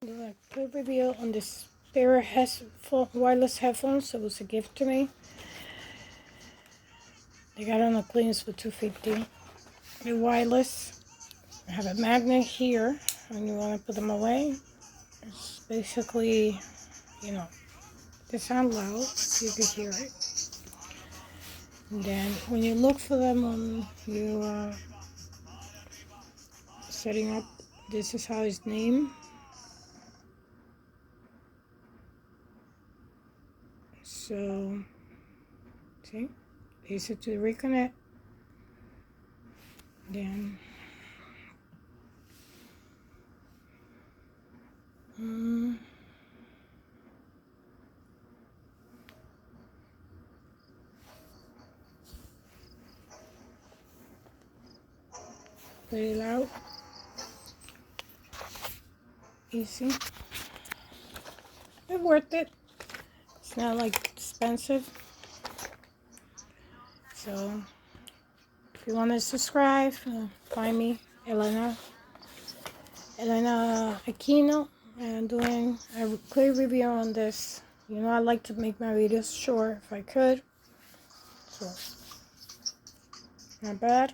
Do a quick review on this pair of wireless headphones. It was a gift to me. They got on the clearance for $250. They're wireless. I have a magnet here when you want to put them away. It's basically, they sound loud. You can hear it. And then when you look for them on your setting up, this is how it's named. So, see, easy to reconnect. Then, pretty loud, easy, but worth it. It's not like expensive. So if you want to subscribe, find me, Elena Aquino, and doing a quick review on this. I like to make my videos short if I could. So not bad.